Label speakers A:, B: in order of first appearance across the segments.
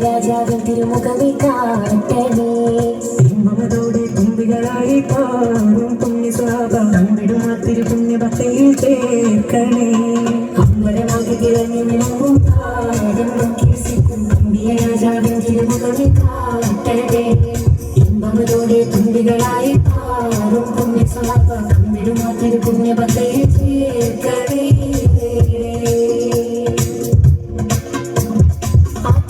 A: രാജാവിൻ തിരുമുഖമേ കാട്ടണേ.
B: ഇമ്പമതോടെ തുമ്പികളായി പാറും പുണ്യ സ്വഭാവ തമ്മിടും ആ തിരുപുണ്യഭക്തയിൽ ചേർക്കണേ.
A: അമ്പലമാകെ തിളങ്ങി നിലവും താരം കേസിക്കും തുമ്പിയ രാജാവിൻ തിരുമുഖമേ കാട്ടണേ. ഇമ്പമതോടെ തുമ്പികളായി പാറും പുണ്യ സ്വഭാവ തമ്മിടും ആ തിരുപുണ്യഭക്തയിൽ ചേർക്കണേ.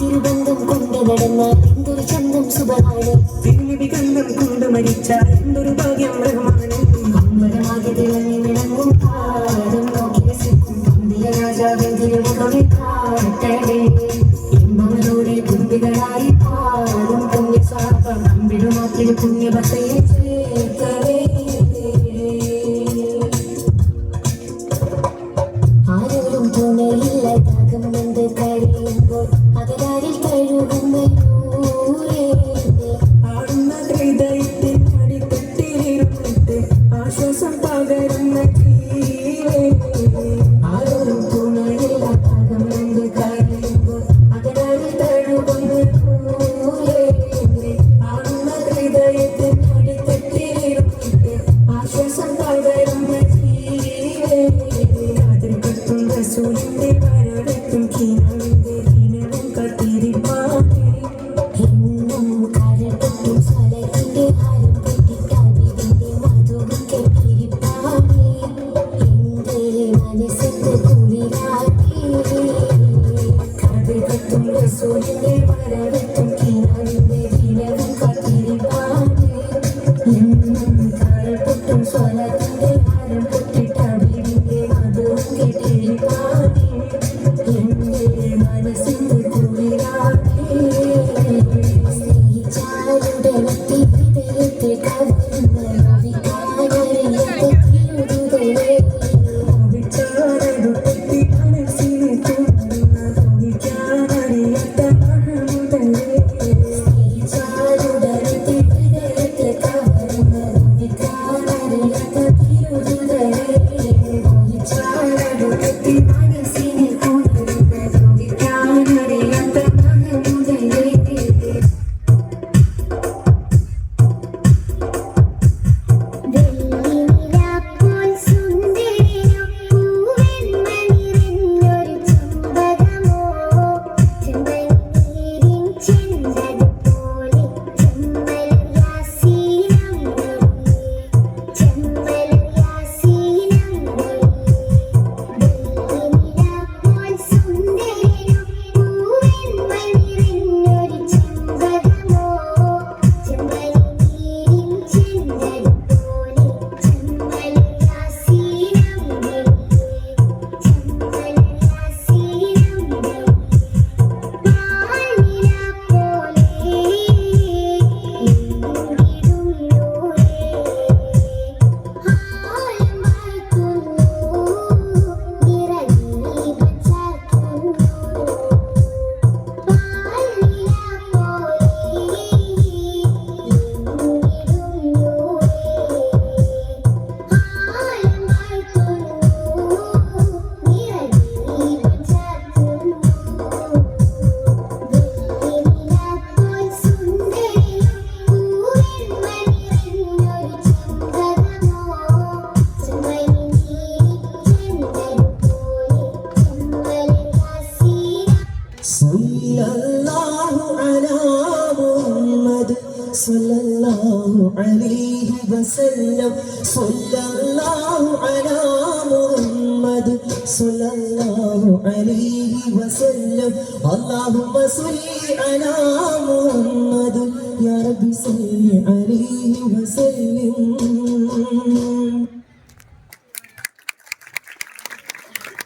A: തിരുബന്ധം കൊണ്ട് നടന്നാൽ എന്തൊരു ചന്തം സുബഹാണ്.
B: തിരുനിബിഗന്ധം കൊണ്ട് മരിച്ച എന്തൊരു ഭാഗ്യം റഹ്മാന്.
A: അമ്പലമാകെ തിളങ്ങി വിളങ്ങും പാദം നോക്കി രസിക്കും തുമ്പിയ രാജാവിൻ തിരുമുഖമേ കാട്ടണേ. ഇമ്പമതോടെ തുമ്പികളായി പാടും പുണ്യ സ്വാപം അമ്പിടും ആ തിരുപുണ്യഭക്തയെ ചേർക്കണേ. ആരോരും തുണയില്ല ദാഹം കൊണ്ട് കരയുമ്പോൾ അകതാരിൽ കഴുകുന്ന
B: ആടുന്ന ഹൃദയത്തിൽ അടിത്തട്ടിലിരുന്നിട്ട് ആശ്വാസം പകരുന്ന
A: ആരോരും തുണയില്ല ദാഹം കൊണ്ട് കരയുമ്പോൾ അകതാരിൽ കഴുകുന്ന
B: ആടുന്ന ഹൃദയത്തിൽ അടിത്തട്ടിലിരുന്നിട്ട്
A: ആശ്വാസം പകരുന്ന
B: കാതിർക്കത്തും റസൂലിന്റെ വരവെത്തും കീനാവിന്റെ ദിനവും കാത്തിരിപ്പാണ്.
A: എന്നും കരട്ടും സ്വലത്തിന്റെ ഹാരം പെട്ടിക്കാതിന്റെ മധുരം കെട്ടിരിപ്പാണ്. എന്റെ മനസ്സിന്റെ കുളിരാക്കി
B: കാതിർക്കത്തും റസൂലിന്റെ വരവെത്തും കീനാവിന്റെ ദിനവും കാത്തിരിപ്പാണ്.
A: എന്നും കരട്ടും സ്വലത്തിന്റെ ഹാരം പെട്ടിക്കാതിന്റെ മധുരം കെട്ടിരിപ്പാണ്. എന്റെ മനസ്സിന്റെ കുളിരാക്കി സ്നേഹിച്ചാലുടനത്തി ഹൃദയത്തെ കവർന്ന വികാരറിയാത്ത തിരുതുകളെ
B: വിചാരടുത്തി മനസ്സിനെ തുറന്ന തോന്നിക്കാനറിയാത്ത മഹമുതലേ.
A: സ്നേഹിച്ചാലുടനത്തി ഹൃദയത്തെ കവർന്ന വികാരറിയാത്ത തിരുതുകളെ
B: വിചാരടുത്തി
A: മനസ്സിനെ കുളിർന്ന വികാരറിയാത്ത മഹമുതലേ. വെള്ളിനിലാപ്പോൾ സുന്ദരിയോ പൂവെൺമണിറിഞ്ഞൊരു ചെമ്പകമോ ചെമ്പനീരിൻ ചെണ്ടതുപോലെ ചെമ്പലർ യാസീനം ചെമ്പലർ യാസീനം. വെള്ളിനിലാപ്പോൾ സുന്ദരിയോ പൂവെൺമണിറിഞ്ഞൊരു ചെമ്പകമോ ചെമ്പനീരിൻ ചെണ്ടതുപോലെ ചെമ്പലർ യാസീനം ചെമ്പലർ യാസീനം. പാൽനില പോലെ നീങ്ങിടും നൂറേ ഹായം വാഴ്ത്തുന്നു നിറദീപം ചാർത്തുന്നു. പാൽനില പോലെ നീങ്ങിടും നൂറേ ഹായം വാഴ്ത്തുന്നു നിറദീപം ചാർത്തുന്നു. വെള്ളിനിലാപ്പോൾ സുന്ദരിയോ പൂവെൺമണിറിഞ്ഞൊരു ചെമ്പകമോ ചെമ്പനീരിൻ ചെണ്ടതുപോലെ ചെമ്പലർ യാസീനം.
B: സല്ലല്ലാഹു അലാ മുഹമ്മദ് സല്ലല്ലാഹു അലൈഹി വസല്ലം. സല്ലല്ലാഹു അലാ മുഹമ്മദ് സല്ലല്ലാഹു അലൈഹി വസല്ലം. അല്ലാഹുമ്മ സ്വല്ലി അലാ മുഹമ്മദ് യാ റബ്ബി സ്വല്ലി അലൈഹി വസല്ലം.